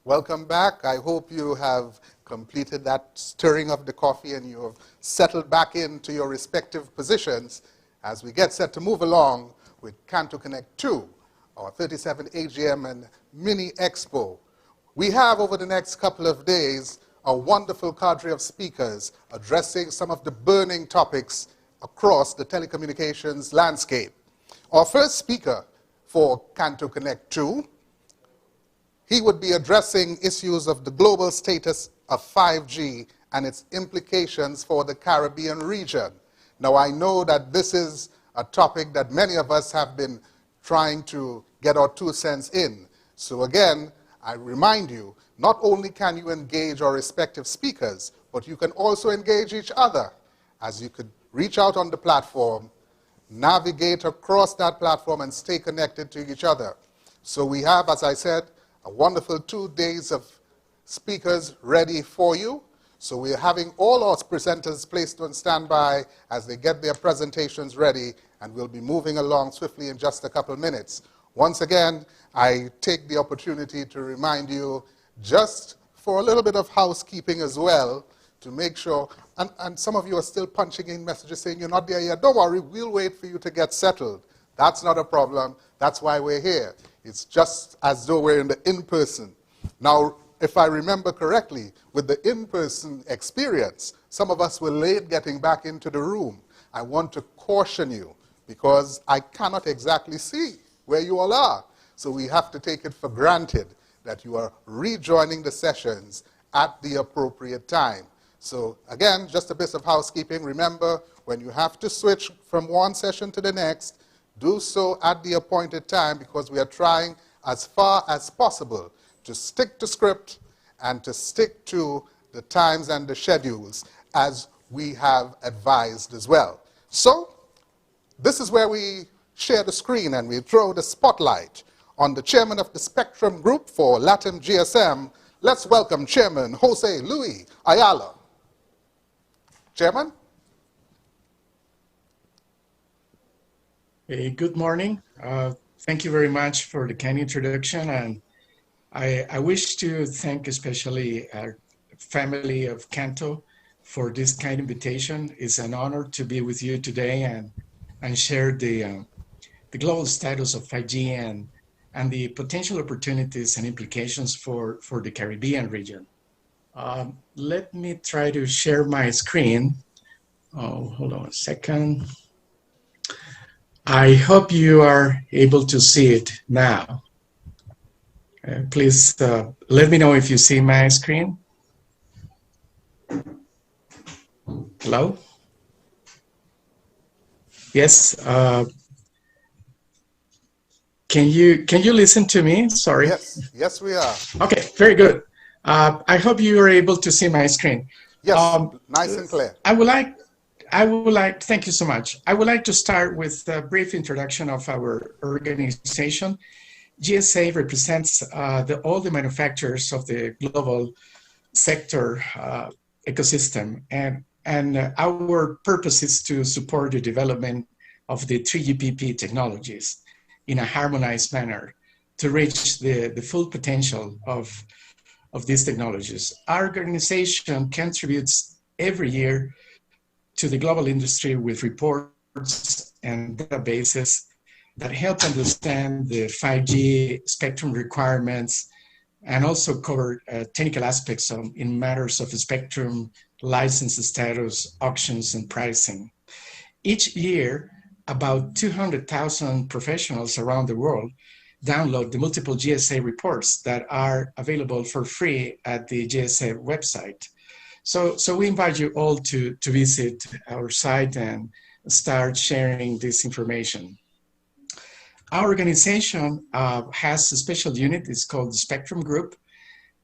Welcome back. I hope you have completed that stirring of the coffee and you have settled back into your respective positions as we get set to move along with CANTO Connect 2, our 37th AGM and Mini Expo. We have over the next couple of days a wonderful cadre of speakers addressing some of the burning topics across the telecommunications landscape. Our first speaker for CANTO Connect 2, he would be addressing issues of the global status of 5G and its implications for the Caribbean region. Now, I know that this is a topic that many of us have been trying to get our 2 cents in. So again, I remind you, not only can you engage our respective speakers, but you can also engage each other, as you could reach out on the platform, navigate across that platform, and stay connected to each other. So we have, as I said, a wonderful 2 days of speakers ready for you. So we're having all our presenters placed on standby as they get their presentations ready, and we'll be moving along swiftly in just a couple of minutes. Once again, I take the opportunity to remind you, just for a little bit of housekeeping as well, to make sure, and some of you are still punching in messages saying you're not there yet. Don't worry, we'll wait for you to get settled. That's not a problem. That's why we're here. It's just as though we're in the in-person. Now, if I remember correctly, with the in-person experience, some of us were late getting back into the room. I want to caution you because I cannot exactly see where you all are. So we have to take it for granted that you are rejoining the sessions at the appropriate time. So again, just a bit of housekeeping. Remember, when you have to switch from one session to the next, do so at the appointed time because we are trying as far as possible to stick to script and to stick to the times and the schedules as we have advised as well. So this is where we share the screen and we throw the spotlight on the chairman of the Spectrum Group for LATAM GSM. Let's welcome Chairman Jose Luis Ayala. Chairman? Hey, good morning. Thank you very much for the kind introduction. And I wish to thank especially our family of CANTO for this kind invitation. It's an honor to be with you today and share the global status of 5G and the potential opportunities and implications for the Caribbean region. Let me try to share my screen. Oh, hold on a second. I hope you are able to see it now. Please let me know if you see my screen. Hello? Yes. Can you listen to me? Sorry. Yes, we are. Okay, very good. I hope you are able to see my screen. Yes, nice and clear. Thank you so much. I would like to start with a brief introduction of our organization. GSA represents all the manufacturers of the global sector ecosystem, and our purpose is to support the development of the 3GPP technologies in a harmonized manner to reach the full potential of these technologies. Our organization contributes every year to the global industry with reports and databases that help understand the 5G spectrum requirements and also cover technical aspects in matters of spectrum, license status, auctions, and pricing. Each year, about 200,000 professionals around the world download the multiple GSA reports that are available for free at the GSA website. So we invite you all to visit our site and start sharing this information. Our organization has a special unit. It's called the Spectrum Group,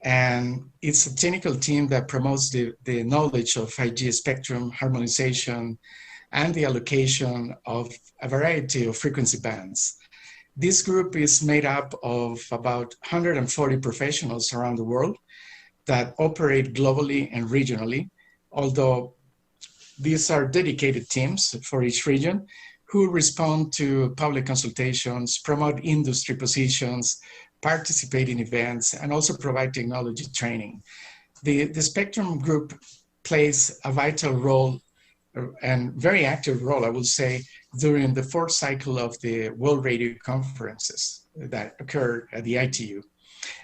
and it's a technical team that promotes the knowledge of 5G spectrum harmonization and the allocation of a variety of frequency bands. This group is made up of about 140 professionals around the world that operate globally and regionally, although these are dedicated teams for each region who respond to public consultations, promote industry positions, participate in events, and also provide technology training. The Spectrum Group plays a vital role and very active role, I would say, during the fourth cycle of the World Radio Conferences that occurred at the ITU.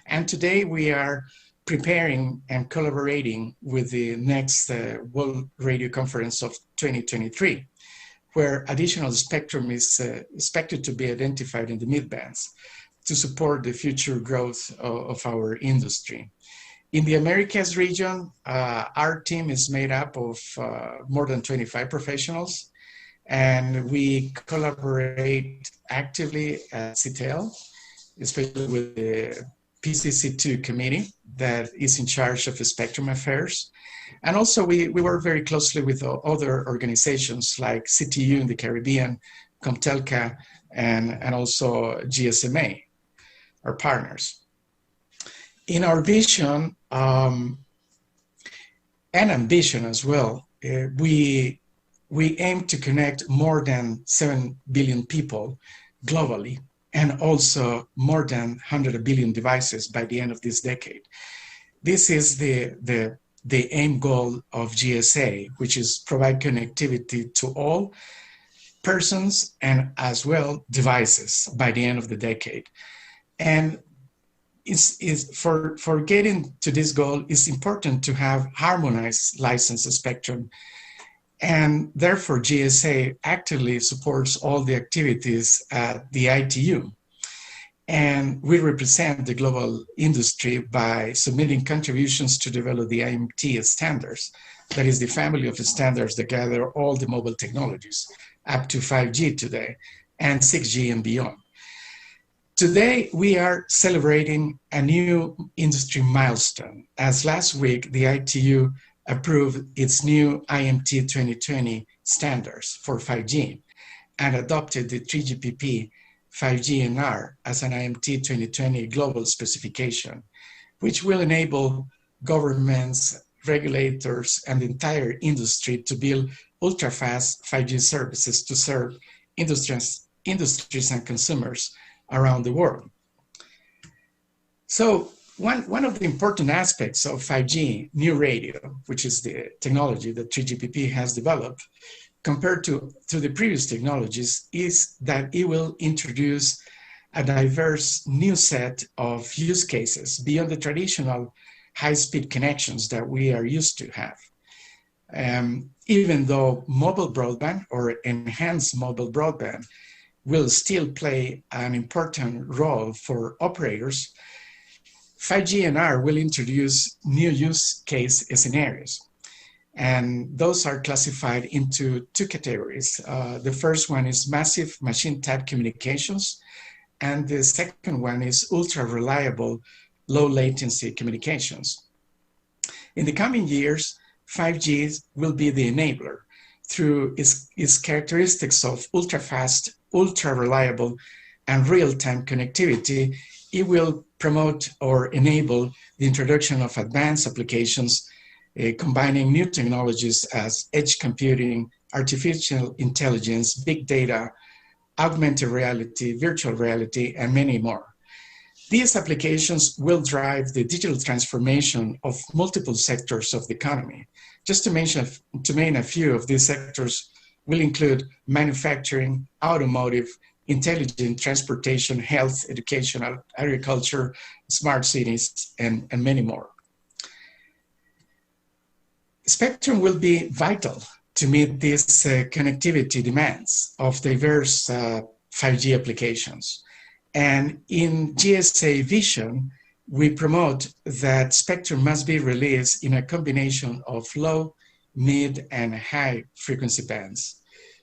And today we are preparing and collaborating with the next World Radio Conference of 2023, where additional spectrum is expected to be identified in the mid-bands to support the future growth of our industry. In the Americas region, our team is made up of more than 25 professionals, and we collaborate actively at CITEL, especially with the PCC2 committee that is in charge of the spectrum affairs. And also we work very closely with other organizations like CTU in the Caribbean, Comtelca, and also GSMA, our partners. In our vision and ambition as well, we aim to connect more than 7 billion people globally, and also more than 100 billion devices by the end of this decade. This is the aim goal of GSA, which is provide connectivity to all persons and as well devices by the end of the decade. And for getting to this goal, it's important to have harmonized license spectrum. And therefore, GSA actively supports all the activities at the ITU. And we represent the global industry by submitting contributions to develop the IMT standards. That is the family of standards that gather all the mobile technologies up to 5G today and 6G and beyond. Today, we are celebrating a new industry milestone, as last week, the ITU approved its new IMT 2020 standards for 5G and adopted the 3GPP 5G NR as an IMT 2020 global specification, which will enable governments, regulators, and the entire industry to build ultra-fast 5G services to serve industries and consumers around the world. So one of the important aspects of 5G new radio, which is the technology that 3GPP has developed, compared to the previous technologies, is that it will introduce a diverse new set of use cases beyond the traditional high-speed connections that we are used to have. Even though mobile broadband or enhanced mobile broadband will still play an important role for operators, 5G NR will introduce new use case scenarios. And those are classified into two categories. The first one is massive machine type communications, and the second one is ultra reliable, low latency communications. In the coming years, 5G will be the enabler through its characteristics of ultra fast, ultra reliable, and real-time connectivity. It will promote or enable the introduction of advanced applications combining new technologies as edge computing, artificial intelligence, big data, augmented reality, virtual reality, and many more. These applications will drive the digital transformation of multiple sectors of the economy. Just to name a few of these sectors will include manufacturing, automotive, intelligent transportation, health, education, agriculture, smart cities, and many more. Spectrum will be vital to meet these connectivity demands of diverse 5G applications. And in GSA Vision, we promote that spectrum must be released in a combination of low, mid, and high frequency bands,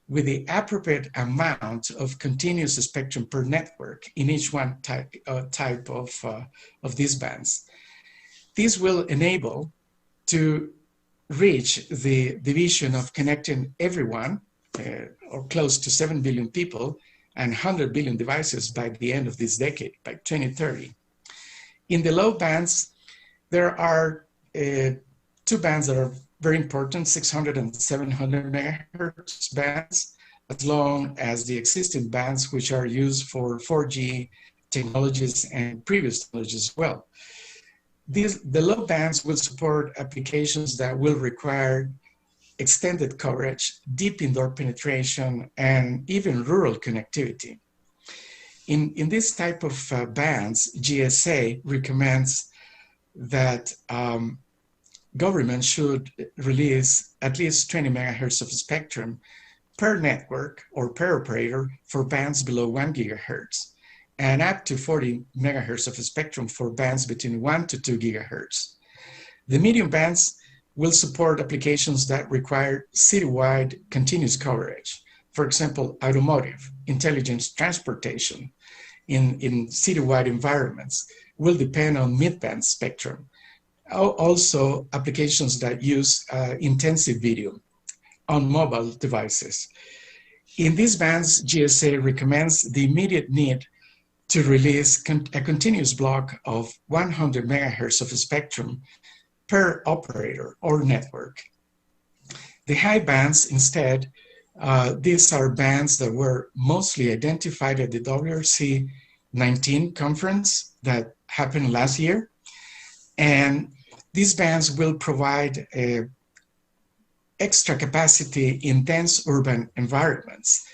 with the appropriate amount of continuous spectrum per network in each one type of these bands. This will enable to reach the vision of connecting everyone, or close to 7 billion people, and 100 billion devices by the end of this decade, by 2030. In the low bands, there are two bands that are very important, 600 and 700 megahertz bands, as long as the existing bands which are used for 4G technologies and previous technologies as well. The low bands will support applications that will require extended coverage, deep indoor penetration, and even rural connectivity. In this type of bands, GSA recommends that government should release at least 20 megahertz of spectrum per network or per operator for bands below 1 gigahertz, and up to 40 megahertz of spectrum for bands between 1 to 2 gigahertz. The medium bands will support applications that require citywide continuous coverage. For example, automotive, intelligent transportation in citywide environments will depend on mid-band spectrum. Also, applications that use intensive video on mobile devices. In these bands, GSA recommends the immediate need to release a continuous block of 100 megahertz of spectrum per operator or network. The high bands, instead, these are bands that were mostly identified at the WRC 19 conference that happened last year. And these bands will provide extra capacity in dense urban environments.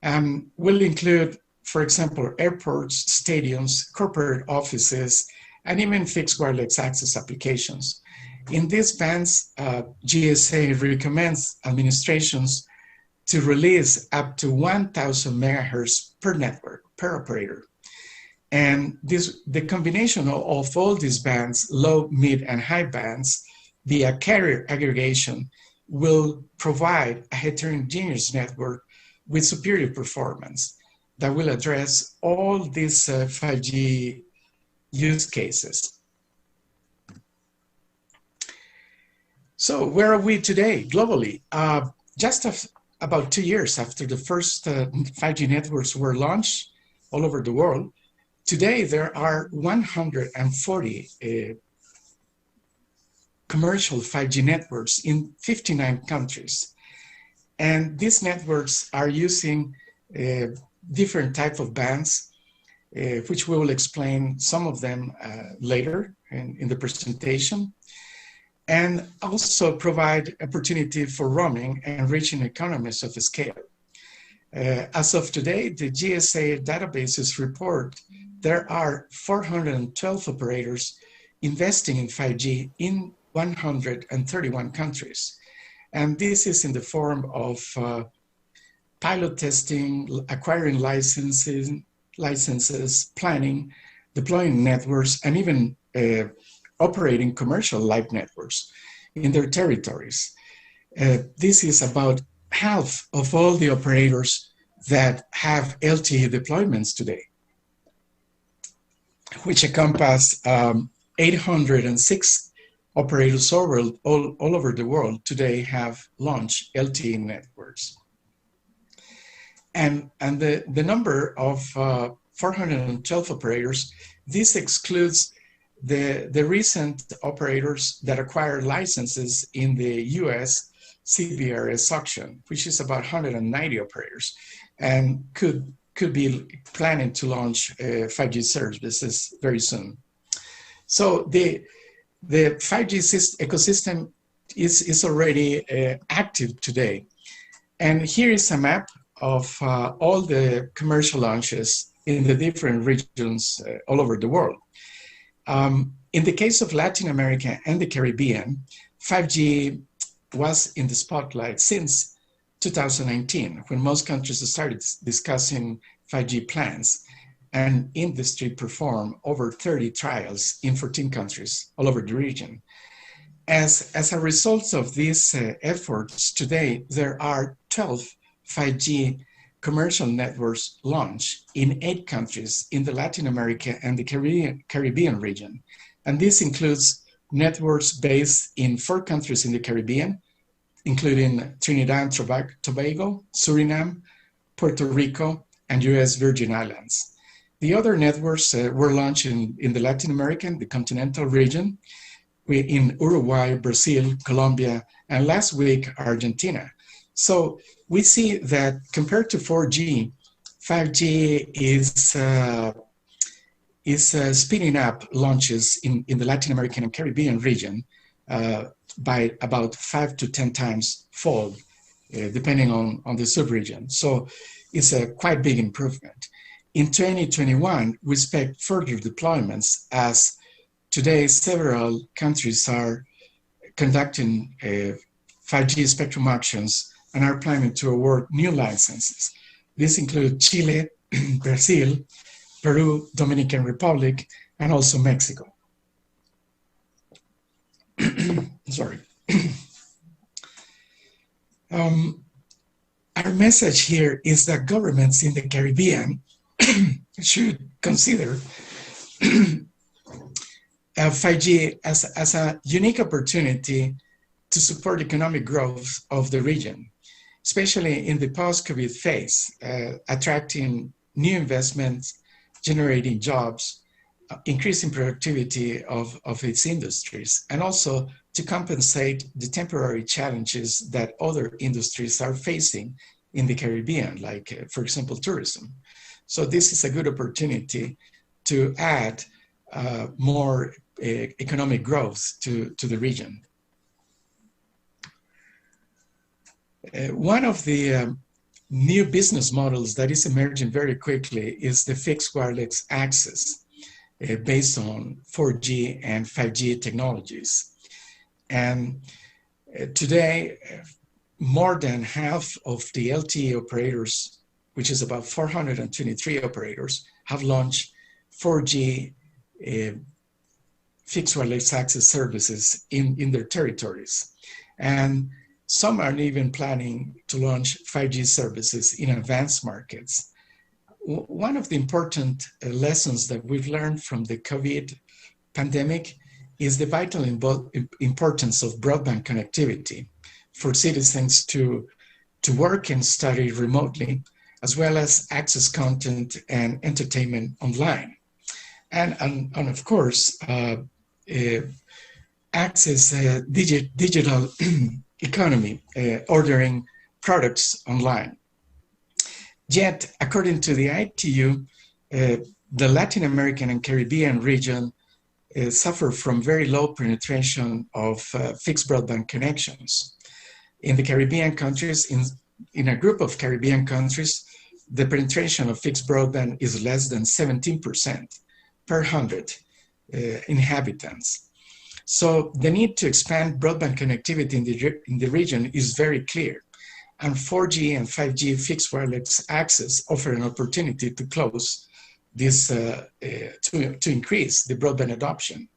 Will include, for example, airports, stadiums, corporate offices, and even fixed wireless access applications. In these bands, GSA recommends administrations to release up to 1,000 megahertz per network, per operator. And the combination of all these bands, low, mid, and high bands, via carrier aggregation, will provide a heterogeneous network with superior performance that will address all these 5G use cases. So where are we today globally? Just about 2 years after the first 5G networks were launched all over the world, today there are 140 commercial 5G networks in 59 countries. And these networks are using different type of bands, which we will explain some of them later in the presentation, and also provide opportunity for roaming and reaching economies of scale. As of today, the GSA databases report there are 412 operators investing in 5G in 131 countries. And this is in the form of pilot testing, acquiring licenses, planning, deploying networks, and even operating commercial live networks in their territories. This is about half of all the operators that have LTE deployments today, which encompass 806 operators all over the world today have launched LTE networks. And the number of 412 operators, this excludes the recent operators that acquired licenses in the US CBRS auction, which is about 190 operators, and could be planning to launch 5G services very soon. So the 5G ecosystem is already active today. And here is a map of all the commercial launches in the different regions all over the world. In the case of Latin America and the Caribbean, 5G was in the spotlight since 2019, when most countries started discussing 5G plans, and industry performed over 30 trials in 14 countries all over the region. As a result of these efforts, today there are 12 5G commercial networks launched in 8 countries in the Latin America and the Caribbean region. And this includes networks based in 4 countries in the Caribbean, including Trinidad and Tobago, Suriname, Puerto Rico, and US Virgin Islands. The other networks were launched in the Latin American, the continental region, in Uruguay, Brazil, Colombia, and last week, Argentina. So we see that compared to 4G, 5G is is speeding up launches in the Latin American and Caribbean region by about 5 to 10 times fold, depending on the subregion. So it's a quite big improvement. In 2021, we expect further deployments as today several countries are conducting 5G spectrum auctions and are planning to award new licenses. These include Chile, Brazil, Peru, Dominican Republic, and also Mexico. Sorry. Our message here is that governments in the Caribbean should consider 5G as a unique opportunity to support economic growth of the region, especially in the post-COVID phase, attracting new investments, generating jobs, increasing productivity of its industries, and also to compensate the temporary challenges that other industries are facing in the Caribbean, like, for example, tourism. So this is a good opportunity to add more economic growth to the region. One of the new business models that is emerging very quickly is the fixed wireless access based on 4G and 5G technologies. And today, more than half of the LTE operators, which is about 423 operators, have launched 4G fixed wireless access services in their territories. And some are even planning to launch 5G services in advanced markets. One of the important lessons that we've learned from the COVID pandemic is the vital importance of broadband connectivity for citizens to work and study remotely, as well as access content and entertainment online. And of course, access digital economy, ordering products online. Yet, according to the ITU, the Latin American and Caribbean region suffer from very low penetration of fixed broadband connections. In the Caribbean countries, in a group of Caribbean countries, the penetration of fixed broadband is less than 17% per 100 inhabitants. So the need to expand broadband connectivity in the region is very clear. And 4G and 5G fixed wireless access offer an opportunity to close this, to increase the broadband adoption.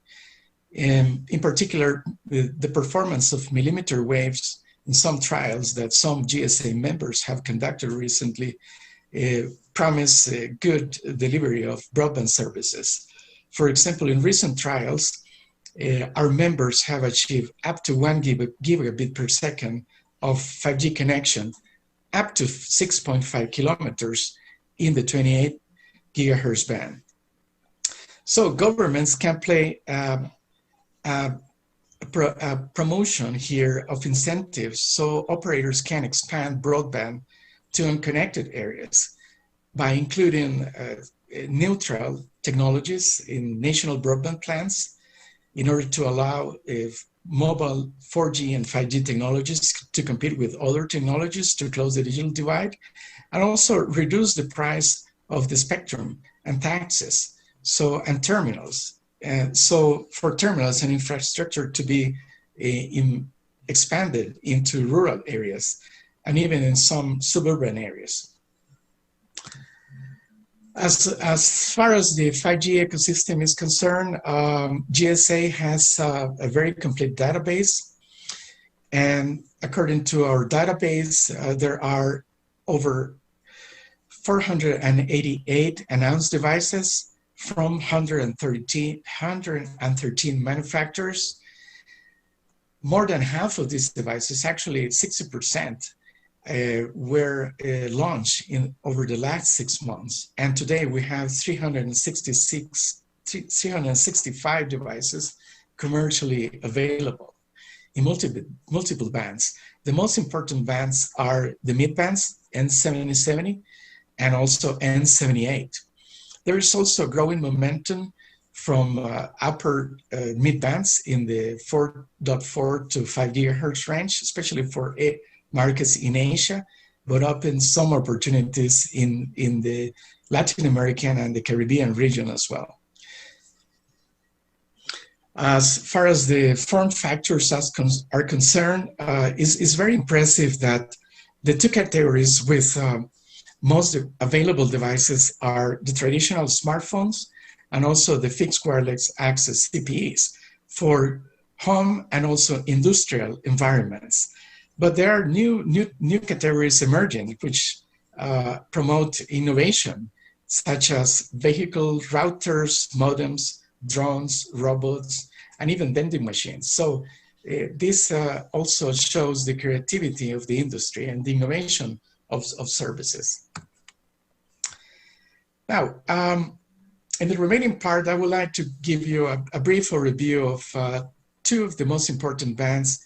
In particular, the performance of millimeter waves in some trials that some GSA members have conducted recently promise good delivery of broadband services. For example, in recent trials, our members have achieved up to 1 gigabit per second of 5G connection, up to 6.5 kilometers in the 28 gigahertz band. So governments can play a promotion here of incentives so operators can expand broadband to unconnected areas by including neutral technologies in national broadband plans in order to allow mobile 4G and 5G technologies to compete with other technologies to close the digital divide, and also reduce the price of the spectrum and taxes, and terminals. So for terminals and infrastructure to be expanded into rural areas and even in some suburban areas. As far as the 5G ecosystem is concerned, GSA has a very complete database. And according to our database, there are over 488 announced devices from 113 manufacturers. More than half of these devices, actually 60%, were launched over the last 6 months. And today we have 365 devices commercially available in multiple bands. The most important bands are the mid bands, N70, and also N78. There is also growing momentum from upper mid-bands in the 4.4 to 5 gigahertz range, especially for markets in Asia, but open some opportunities in the Latin American and the Caribbean region as well. As far as the form factors are concerned, it's very impressive that the two categories with most available devices are the traditional smartphones and also the fixed wireless access CPEs for home and also industrial environments. But there are new categories emerging which promote innovation, such as vehicle routers, modems, drones, robots, and even vending machines. So this also shows the creativity of the industry and the innovation of services. Now, in the remaining part, I would like to give you a brief overview of two of the most important bands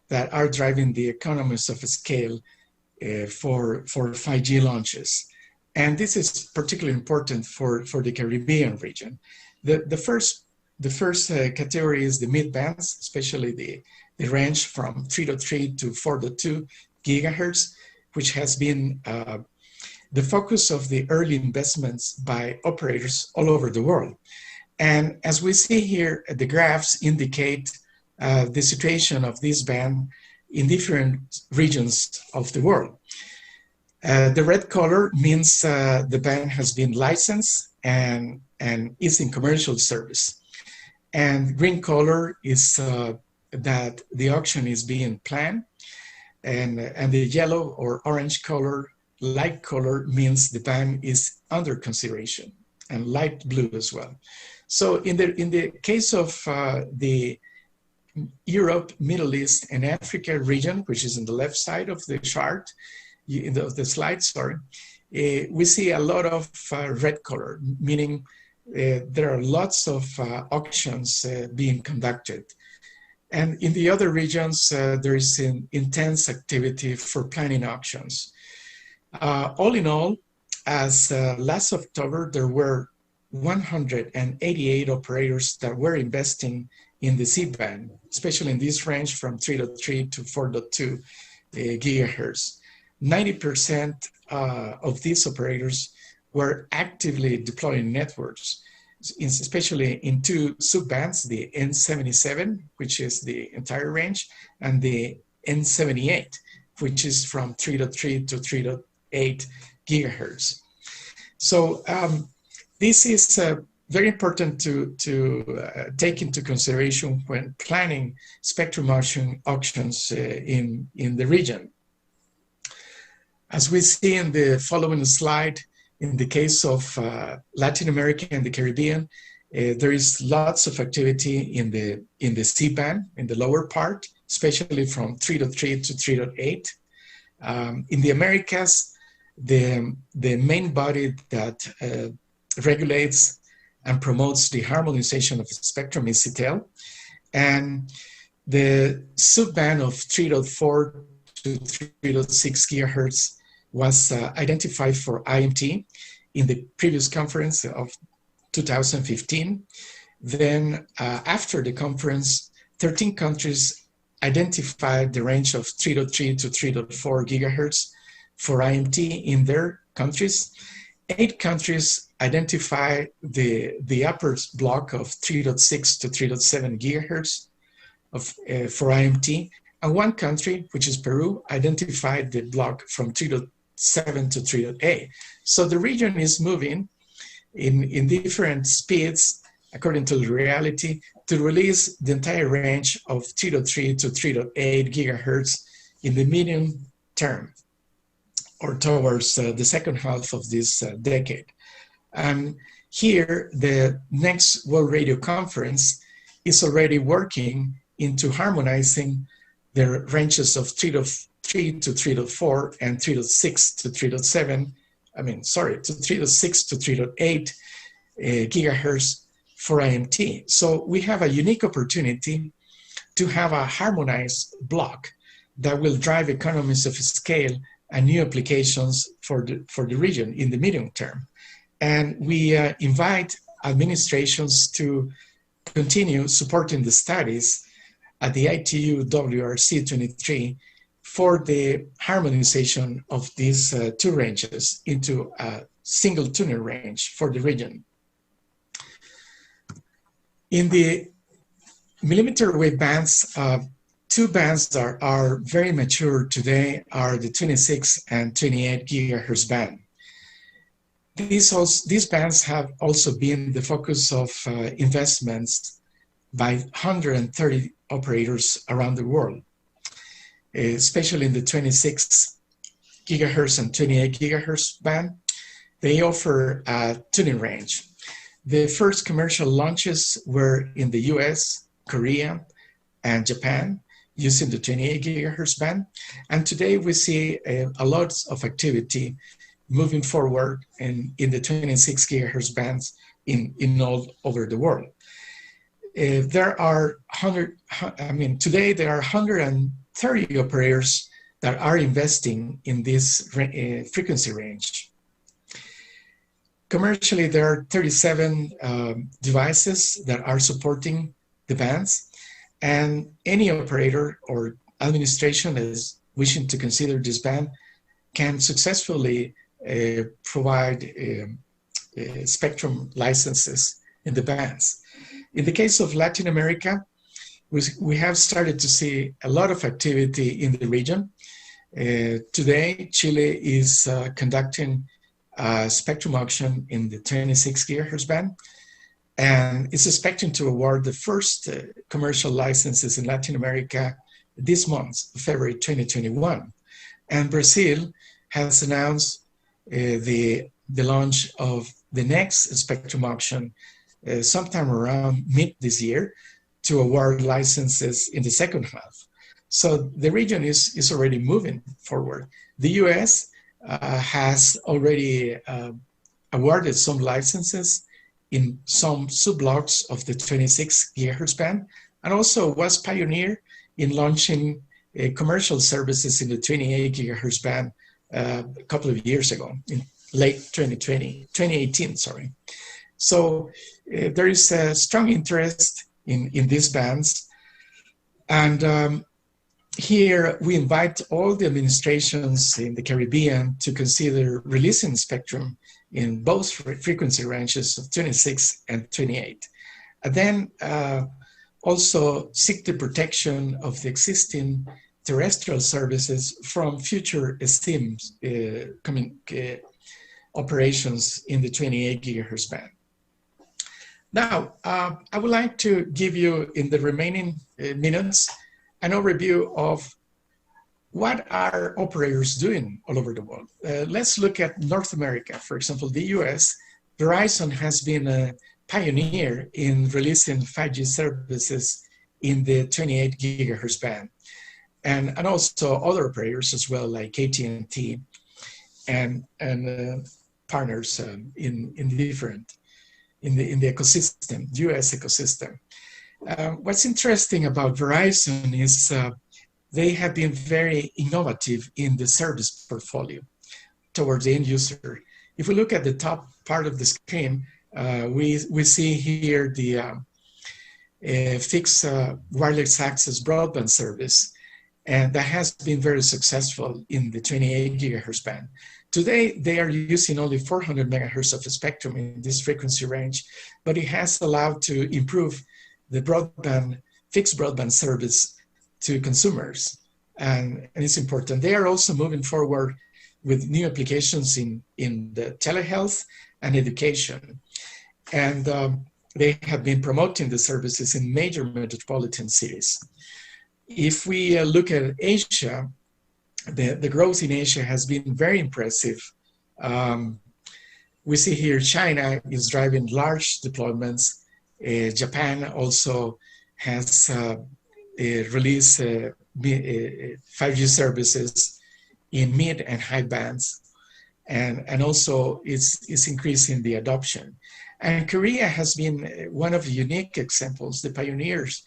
that are driving the economies of scale for 5G launches. And this is particularly important for the Caribbean region. The first category is the mid-bands, especially the range from 3.3 to 4.2 gigahertz, which has been the focus of the early investments by operators all over the world. And as we see here, the graphs indicate the situation of this band in different regions of the world. The red color means the band has been licensed and is in commercial service. And green color is that the auction is being planned. And the yellow or orange color, light color, means the band is under consideration, and light blue as well. So in the case of the Europe, Middle East, and Africa region, which is in the left side of the chart, the slide, sorry, we see a lot of red color, meaning there are lots of auctions being conducted. And in the other regions, there is an intense activity for planning auctions. All in all, as last October, there were 188 operators that were investing in the C-band, especially in this range from 3.3 to 4.2 gigahertz. 90% of these operators were actively deploying networks, especially in two sub-bands, the N77, which is the entire range, and the N78, which is from 3.3 to 3.8 gigahertz. So this is very important to take into consideration when planning spectrum auctions in the region. As we see in the following slide, in the case of Latin America and the Caribbean, there is lots of activity in the C-band, in the lower part, especially from 3.3 to 3.8. In the Americas, the main body that regulates and promotes the harmonization of the spectrum is CTEL, and the sub-band of 3.4 to 3.6 gigahertz was identified for IMT in the previous conference of 2015. Then after the conference, 13 countries identified the range of 3.3 to 3.4 gigahertz for IMT in their countries. 8 countries identify the upper block of 3.6 to 3.7 gigahertz for IMT, and 1 country, which is Peru, identified the block from 3.7 to 3.8. So the region is moving in different speeds according to the reality to release the entire range of 3.3 to 3.8 gigahertz in the medium term, or towards the second half of this decade. And here, the next World Radio Conference is already working into harmonizing the ranges of 3.3 to 3.4 and 3.6 to 3.7, to 3.6 to 3.8 gigahertz for IMT. So we have a unique opportunity to have a harmonized block that will drive economies of scale and new applications for the region in the medium term. And we invite administrations to continue supporting the studies at the ITU WRC 23 for the harmonization of these two ranges into a single tuner range for the region. In the millimeter wave bands, two bands that are very mature today are the 26 and 28 gigahertz band. These bands have also been the focus of investments by 130 operators around the world, especially in the 26 gigahertz and 28 gigahertz band. They offer a tuning range. The first commercial launches were in the US, Korea, and Japan using the 28 gigahertz band. And today we see a lot of activity moving forward in the 26 gigahertz bands in all over the world. There are today there are 130 operators that are investing in this frequency range. Commercially, there are 37 devices that are supporting the bands, and any operator or administration is wishing to consider this band can successfully provide spectrum licenses in the bands. In the case of Latin America, we have started to see a lot of activity in the region. Today, Chile is conducting a spectrum auction in the 26 gigahertz band, and is expecting to award the first commercial licenses in Latin America this month, February 2021. And Brazil has announced the launch of the next spectrum auction sometime around mid this year to award licenses in the second half. So the region is already moving forward. The US has already awarded some licenses in some subblocks of the 26 gigahertz band, and also was pioneer in launching commercial services in the 28 gigahertz band a couple of years ago, in late 2018, sorry. So there is a strong interest in these bands. And here we invite all the administrations in the Caribbean to consider releasing spectrum in both frequency ranges of 26 and 28. And then also seek the protection of the existing terrestrial services from future esteemed operations in the 28 gigahertz band. Now, I would like to give you, in the remaining minutes, an overview of what are operators doing all over the world. Let's look at North America. For example, the US, Verizon has been a pioneer in releasing 5G services in the 28 gigahertz band. And also other operators as well, like AT&T and partners in the ecosystem, US ecosystem. What's interesting about Verizon is they have been very innovative in the service portfolio towards the end user. If we look at the top part of the screen, we see here the fixed wireless access broadband service, and that has been very successful in the 28 gigahertz band. Today, they are using only 400 megahertz of spectrum in this frequency range, but it has allowed to improve the fixed broadband service to consumers, and it's important. They are also moving forward with new applications in the telehealth and education, and they have been promoting the services in major metropolitan cities. If we look at Asia, the growth in Asia has been very impressive. We see here China is driving large deployments. Japan also has released 5G services in mid and high bands, and also is increasing the adoption. And Korea has been one of the unique examples, the pioneers,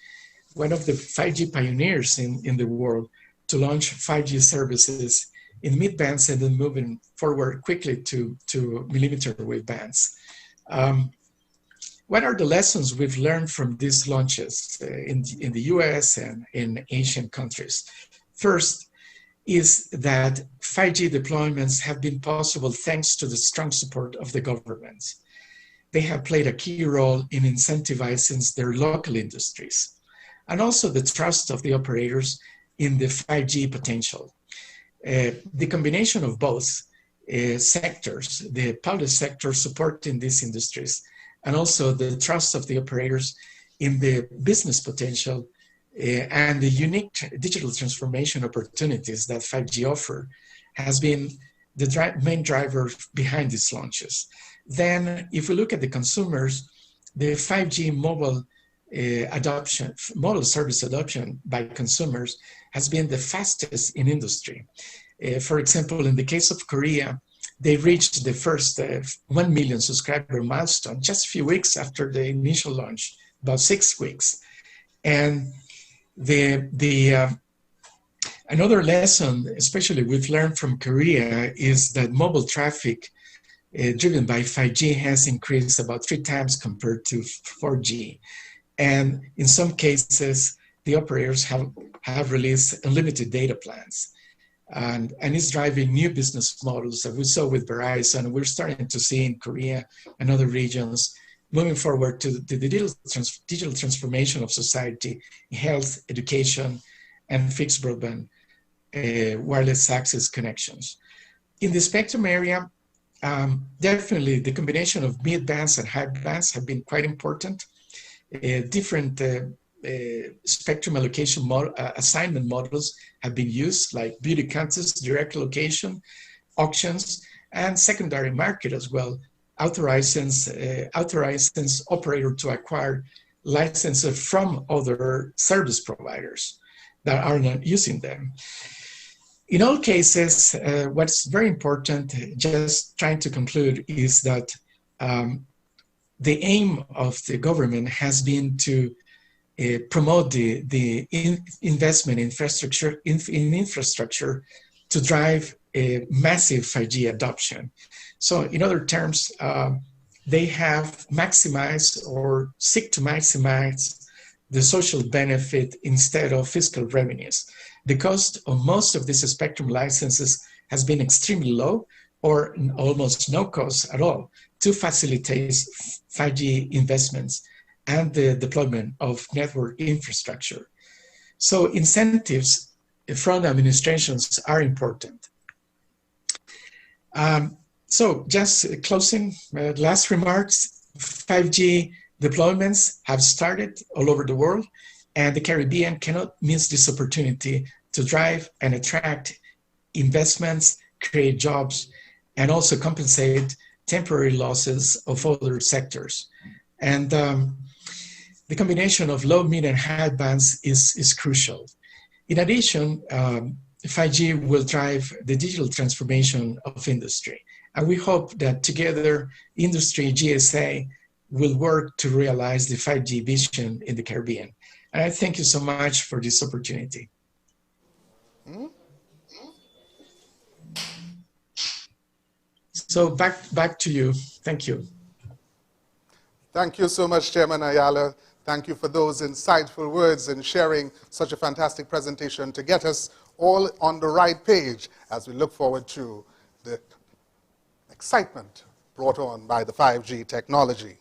one of the 5G pioneers in the world to launch 5G services in mid bands and then moving forward quickly to millimeter wave bands. What are the lessons we've learned from these launches in the US and in Asian countries? First is that 5G deployments have been possible thanks to the strong support of the governments. They have played a key role in incentivizing their local industries, and also the trust of the operators in the 5G potential. The combination of both sectors, the public sector supporting these industries, and also the trust of the operators in the business potential and the unique digital transformation opportunities that 5G offer has been the main driver behind these launches. Then, if we look at the consumers, the 5G mobile service adoption by consumers has been the fastest in industry. For example, in the case of Korea, they reached the first 1 million subscriber milestone just a few weeks after the initial launch, about 6 weeks. And another lesson, especially we've learned from Korea, is that mobile traffic driven by 5G has increased about 3 times compared to 4G. And in some cases, the operators have released unlimited data plans. And it's driving new business models that we saw with Verizon. We're starting to see in Korea and other regions moving forward to the digital transformation of society, health, education, and fixed broadband wireless access connections. In the spectrum area, definitely the combination of mid bands and high bands have been quite important. Different spectrum allocation assignment models have been used, like beauty contests, direct location, auctions, and secondary market as well, authorizing operator to acquire licenses from other service providers that are not using them. In all cases, what's very important, just trying to conclude, is that the aim of the government has been to promote the investment in infrastructure to drive a massive 5G adoption. So in other terms, they have maximized or seek to maximize the social benefit instead of fiscal revenues. The cost of most of these spectrum licenses has been extremely low or almost no cost at all to facilitate 5G investments and the deployment of network infrastructure. So incentives from administrations are important. So just closing, last remarks, 5G deployments have started all over the world, and the Caribbean cannot miss this opportunity to drive and attract investments, create jobs, and also compensate temporary losses of other sectors. And the combination of low, mid, and high bands is crucial. In addition, 5G will drive the digital transformation of industry. And we hope that together, industry, GSA, will work to realize the 5G vision in the Caribbean. And I thank you so much for this opportunity. So back to you. Thank you. Thank you so much, Chairman Ayala. Thank you for those insightful words and sharing such a fantastic presentation to get us all on the right page as we look forward to the excitement brought on by the 5G technology.